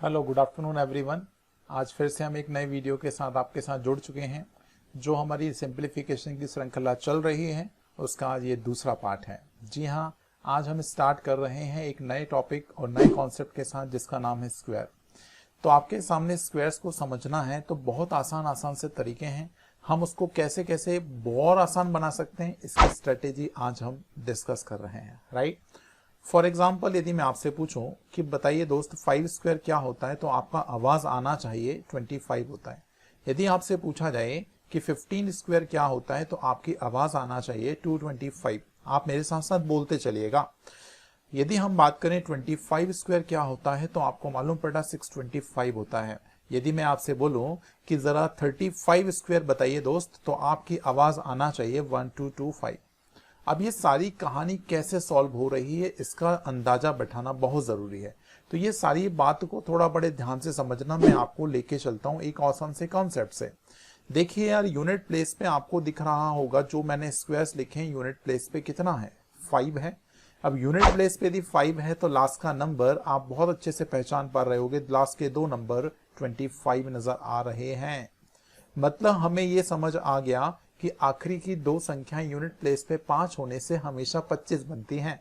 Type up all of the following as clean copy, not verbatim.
Hello, good afternoon everyone. आज फिर से हम एक नए वीडियो के साथ आपके साथ जुड़ चुके हैं। जो हमारी सिंप्लीफिकेशन की श्रृंखला चल रही है उसका आज ये दूसरा पार्ट है। जी हाँ, आज हम स्टार्ट कर रहे हैं एक नए टॉपिक और नए कॉन्सेप्ट के साथ जिसका नाम है स्क्वायर। तो आपके सामने स्क्वायर्स को समझना है तो बहुत आसान से तरीके हैं। हम उसको कैसे कैसे बहुत आसान बना सकते हैं, इसकी स्ट्रेटेजी आज हम डिस्कस कर रहे हैं, राइट। फॉर एग्जाम्पल यदि मैं आपसे पूछूं कि बताइए दोस्त 5 स्क्वायर क्या होता है, तो आपका आवाज आना चाहिए 25 होता है। यदि आपसे पूछा जाए कि 15 स्क्वायर क्या होता है तो आपकी आवाज आना चाहिए 225। आप मेरे साथ साथ बोलते चलिएगा। यदि हम बात करें 25 स्क्वायर क्या होता है तो आपको मालूम पड़ा 625 होता है। यदि मैं आपसे बोलूं कि जरा 35 स्क्वायर बताइए दोस्त, तो आपकी आवाज आना चाहिए 1225। अब ये सारी कहानी कैसे सॉल्व हो रही है इसका अंदाजा बैठाना बहुत जरूरी है। तो ये सारी बात को थोड़ा बड़े ध्यान से समझना, मैं आपको लेके चलता हूं एक आसान से कॉन्सेप्ट से। देखिए यार, यूनिट प्लेस पे आपको दिख रहा होगा जो मैंने स्क्वायर्स लिखे हैं, यूनिट प्लेस पे कितना है, 5 है। अब यूनिट प्लेस पे यदि 5 है तो लास्ट का नंबर आप बहुत अच्छे से पहचान पा रहे होगे, लास्ट के 2 नंबर 25 नजर आ रहे हैं। मतलब हमें ये समझ आ गया कि आखिरी की 2 संख्याएं यूनिट प्लेस पे 5 होने से हमेशा 25 बनती हैं।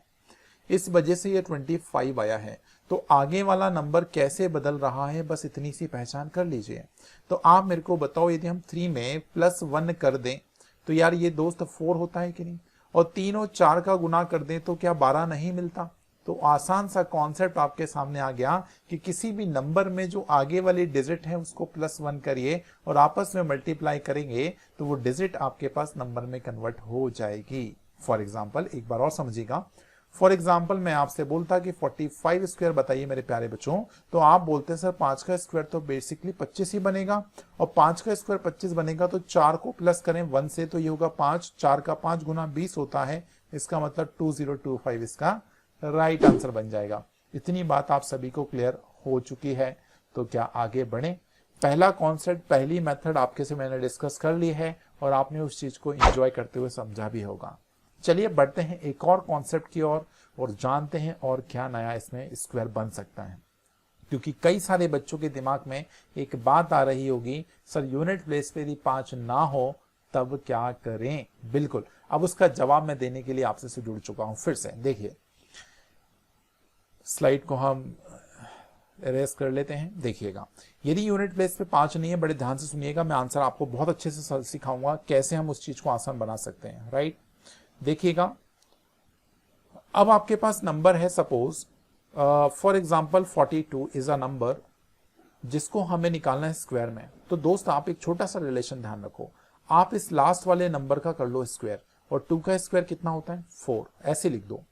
इस वजह से ये 25 आया है। तो आगे वाला नंबर कैसे बदल रहा है बस इतनी सी पहचान कर लीजिए। तो आप मेरे को बताओ, यदि हम 3 में +1 कर दें तो यार ये दोस्त 4 होता है कि नहीं, और 3 और 4 का गुना कर दें तो क्या 12 नहीं मिलता। तो आसान सा कॉन्सेप्ट आपके सामने आ गया कि किसी भी नंबर में जो आगे वाली डिजिट है उसको +1 करिए और आपस में मल्टीप्लाई करेंगे तो वो डिजिट आपके पास नंबर में कन्वर्ट हो जाएगी। फॉर एग्जाम्पल एक बार और समझिएगा। फॉर एग्जाम्पल मैं आपसे बोलता कि 45 स्क्वायर बताइए मेरे प्यारे बच्चों, तो आप बोलते सर 5 का स्क्वायर तो बेसिकली 25 ही बनेगा, और 5 का स्क्वायर 25 बनेगा तो 4 को प्लस करें 1 से तो ये होगा 5, 4 का 5 गुना 20 होता है। इसका मतलब 2025 इसका राइट आंसर बन जाएगा। इतनी बात आप सभी को क्लियर हो चुकी है, तो क्या आगे बढ़े। पहला कॉन्सेप्ट, पहली मेथड आपके से मैंने डिस्कस कर ली है और आपने उस चीज को एंजॉय करते हुए समझा भी होगा। चलिए बढ़ते हैं एक और कॉन्सेप्ट की ओर और जानते हैं और क्या नया इसमें स्क्वायर बन सकता है। क्योंकि कई सारे बच्चों के दिमाग में एक बात आ रही होगी, सर यूनिट प्लेस पे यदि 5 ना हो तब क्या करें। बिल्कुल, अब उसका जवाब मैं देने के लिए आपसे से जुड़ चुका हूं। फिर से देखिए, स्लाइड को हम इरेज कर लेते हैं। देखिएगा, यदि यूनिट प्लेस पे 5 नहीं है, बड़े ध्यान से सुनिएगा, मैं आंसर आपको बहुत अच्छे से सिखाऊंगा कैसे हम उस चीज को आसान बना सकते हैं, राइट। देखिएगा, अब आपके पास नंबर है, suppose for example 42 is a number जिसको हमें निकालना है स्क्वायर में। तो दोस्त आप एक छोटा सा रिलेशन ध्यान रखो, आप इस लास्ट वाले नंबर का कर लो स्क्वायर, और 2 का स्क्वायर कितना होता है 4, ऐसे लिख दो।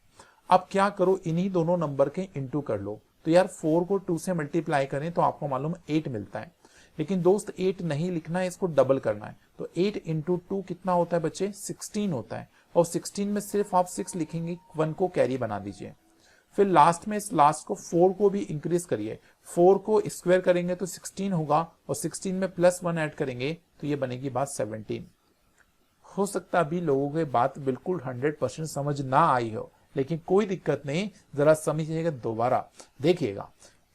अब क्या करो, इन्हीं दोनों नंबर के इंटू कर लो। तो यार 4 को 2 से मल्टीप्लाई करें तो आपको मालूम 8 मिलता है। लेकिन दोस्त 8 नहीं लिखना है, इसको डबल करना है। तो 8 इंटू 2 कितना होता है बच्चे, 16 होता है। और 16 में सिर्फ आप 6 लिखेंगे, 1 को कैरी बना दीजिए। फिर लास्ट में इस लास्ट को 4 को भी इंक्रीज करिए, 4 को स्क्वायर करेंगे तो 16 होगा, और 16 में +1 ऐड करेंगे तो ये बनेगी बात 17। हो सकता अभी लोगों को बात बिल्कुल 100% समझ ना आई हो, लेकिन कोई दिक्कत नहीं, जरा समझिएगा दोबारा। देखिएगा,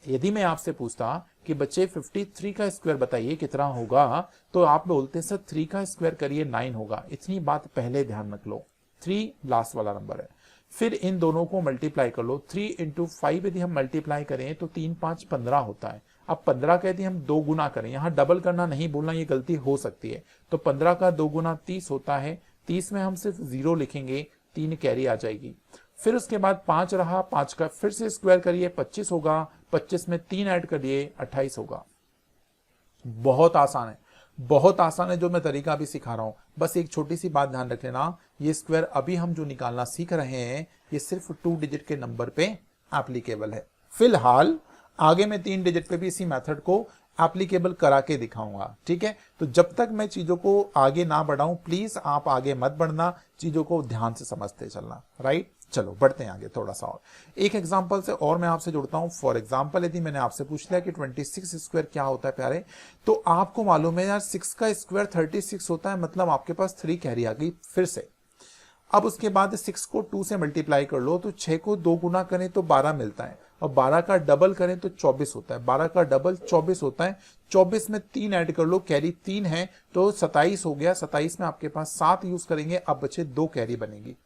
यदि मैं आपसे पूछता कि बच्चे 53 का स्क्वायर बताइए कितना होगा, तो आप बोलते सर 3 का स्क्वायर करिए 9 होगा। इतनी बात पहले ध्यान रख लो, 3 लास्ट वाला नंबर है। फिर इन दोनों को मल्टीप्लाई कर लो, 3 इंटू 5 यदि हम मल्टीप्लाई करें तो 3 5 15 होता है। अब 15 का यदि हम 2 गुना करें, यहाँ डबल करना नहीं बोलना, ये गलती हो सकती है। तो 15 का 2 गुना 30 होता है। 30 में हम सिर्फ 0 लिखेंगे, 3 कैरी आ जाएगी। फिर उसके बाद 5 रहा, 5 का फिर से स्क्वायर करिए 25 होगा, 25 में 3 ऐड करिए 28 होगा। बहुत आसान है, बहुत आसान है जो मैं तरीका अभी सिखा रहा हूं। बस एक छोटी सी बात ध्यान रख लेना, ये स्क्वायर अभी हम जो निकालना सीख रहे हैं ये सिर्फ 2 डिजिट के नंबर पे एप्लीकेबल है। फिलहाल आगे मैं 3 डिजिट पे भी इसी मेथड को एप्लीकेबल करा के दिखाऊंगा, ठीक है। तो जब तक मैं चीजों को आगे ना बढ़ाऊं, प्लीज आप आगे मत बढ़ना, चीजों को ध्यान से समझते चलना, राइट। चलो बढ़ते हैं आगे थोड़ा सा और एक एग्जांपल से, और मैं आपसे जुड़ता हूं। फॉर एग्जांपल यदि मैंने आपसे पूछ लिया कि 26 स्क्वायर क्या होता है प्यारे, तो आपको मालूम है यार 6 का स्क्वायर 36 होता है, मतलब आपके पास 3 कैरी आ गई फिर से। अब उसके बाद 6 को 2 से मल्टीप्लाई कर लो तो 6 को 2 गुना करें तो 12 मिलता है, और 12 का डबल करें तो 24 होता है, 12 का डबल 24 होता है। 24 में 3 ऐड कर लो, कैरी 3 है तो 27 हो गया। 27 में आपके पास 7 यूज करेंगे, अब बचे 2 कैरी बनेगी।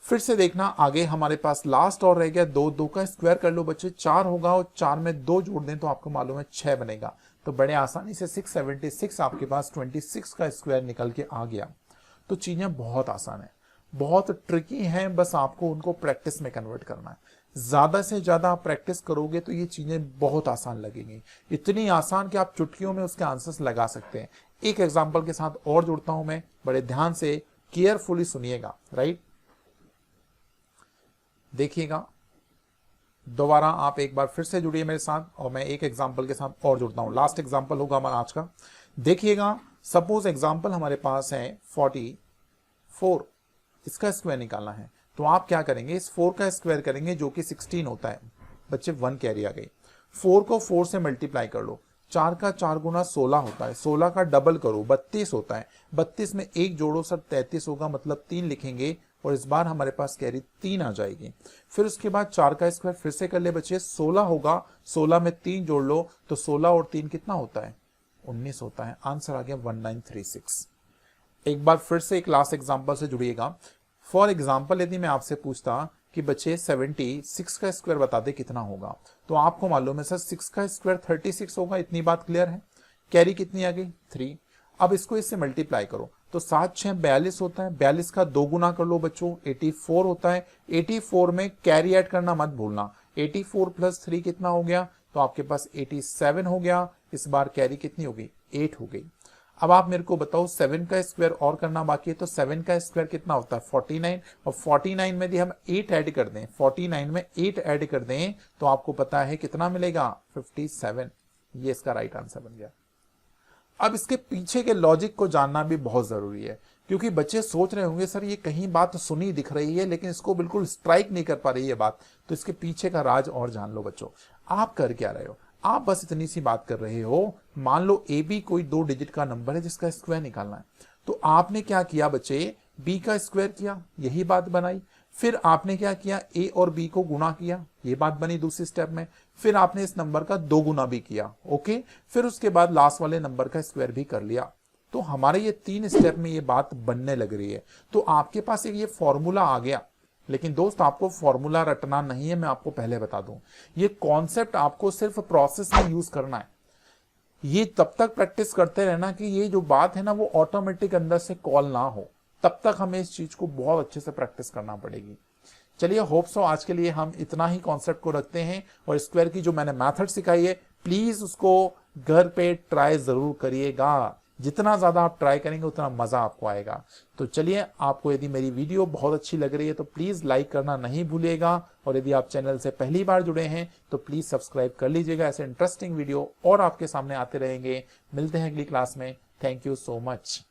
फिर से देखना आगे हमारे पास लास्ट और रह गया 2, 2 का स्क्वायर कर लो बच्चे, 4 होगा और 4 में 2 जोड़ दें तो आपको मालूम है 6 बनेगा। तो बड़े आसानी से 676 आपके पास 26 का स्क्वायर निकल के आ गया। तो चीजें बहुत आसान है, बहुत ट्रिकी हैं, बस आपको उनको प्रैक्टिस में कन्वर्ट करना है। ज्यादा से ज्यादा आप प्रैक्टिस करोगे तो ये चीजें बहुत आसान लगेंगी, इतनी आसान कि आप चुटकियों में उसके आंसर्स लगा सकते हैं। एक एग्जांपल के साथ और जुड़ता हूं मैं, बड़े ध्यान से केयरफुली सुनिएगा, राइट। देखिएगा, दोबारा आप एक बार फिर से जुड़िए मेरे साथ और मैं एक एग्जांपल के साथ और जुड़ता हूं। लास्ट एग्जांपल होगा हमारा आज का। देखिएगा, सपोज एग्जांपल हमारे पास है 44, इसका स्क्वायर निकालना है। तो आप क्या करेंगे, इस 4 का स्क्वायर करेंगे जो कि 16 होता है बच्चे, 1 कैरी आ गई। 4 को 4 से मल्टीप्लाई कर लो, 4 का 4 गुना 16 होता है, 16 का डबल करो 32 होता है, 32 में 1 जोड़ो सर 33 होगा, मतलब 3 लिखेंगे और इस बार हमारे पास कैरी 3 आ जाएगी। फिर उसके बाद 4 का स्क्वायर फिर से कर ले बच्चे, 16 होगा, 16 में 3 जोड़ लो तो 16 और 3 कितना होता है, 19 होता है। आंसर आ गया 1936। एक बार फिर से एक लास्ट एग्जांपल से जुड़िएगा। फॉर एग्जांपल यदि मैं आपसे पूछता कि बच्चे 76 का स्क्वायर बता दे कितना होगा, तो आपको मालूम है सर 6 का स्क्वायर 36 होगा, इतनी बात क्लियर है। कैरी कितनी आ गई, 3। अब इसको इससे मल्टीप्लाई करो तो 7 6 42 होता है, 42 का 2 गुना कर लो बच्चों, 84 होता है। 84 में कैरी ऐड करना मत भूलना, 84 प्लस 3 कितना हो गया, तो आपके पास 87 हो गया। इस बार कैरी कितनी हो गई, 8 हो गई। अब आप मेरे को बताओ 7 का स्क्वायर और करना बाकी है, तो 7 का स्क्वायर कितना होता है, 49। और 49 में यदि हम 8 ऐड कर दें, 49 में 8 ऐड कर दें तो आपको पता है कितना मिलेगा, 57। ये इसका राइट आंसर बन गया। अब इसके पीछे के लॉजिक को जानना भी बहुत जरूरी है, क्योंकि बच्चे सोच रहे होंगे सर ये कहीं बात सुनी दिख रही है लेकिन इसको बिल्कुल स्ट्राइक नहीं कर पा रही है बात। तो इसके पीछे का राज और जान लो बच्चों। आप कर क्या रहे हो, आप बस इतनी सी बात कर रहे हो, मान लो ए बी कोई 2 डिजिट का नंबर है जिसका स्क्वायर निकालना है। तो आपने क्या किया बच्चे, बी का स्क्वायर किया, यही बात बनाई। फिर आपने क्या किया, ए और बी को गुणा किया, ये बात बनी दूसरी स्टेप में। फिर आपने इस नंबर का 2 गुना भी किया, ओके। फिर उसके बाद लास्ट वाले नंबर का स्क्वायर भी कर लिया। तो हमारे ये 3 स्टेप में ये बात बनने लग रही है। तो आपके पास एक ये फॉर्मूला आ गया। लेकिन दोस्त आपको फॉर्मूला रटना नहीं है, मैं आपको पहले बता दूं, ये कॉन्सेप्ट आपको सिर्फ प्रोसेस में यूज करना है। ये तब तक प्रैक्टिस करते रहना कि ये जो बात है ना वो ऑटोमेटिक अंदर से कॉल ना हो, तब तक हमें इस चीज को बहुत अच्छे से प्रैक्टिस करना पड़ेगी। चलिए, होप सो आज के लिए हम इतना ही कॉन्सेप्ट को रखते हैं। और स्क्वायर की जो मैंने मेथड सिखाई है प्लीज उसको घर पे ट्राई जरूर करिएगा। जितना ज्यादा आप ट्राई करेंगे उतना मजा आपको आएगा। तो चलिए, आपको यदि मेरी वीडियो बहुत अच्छी लग रही है तो प्लीज लाइक करना नहीं भूलिएगा, और यदि आप चैनल से पहली बार जुड़े हैं तो प्लीज सब्सक्राइब कर लीजिएगा। ऐसे इंटरेस्टिंग वीडियो और आपके सामने आते रहेंगे। मिलते हैं अगली क्लास में। Thank you so much.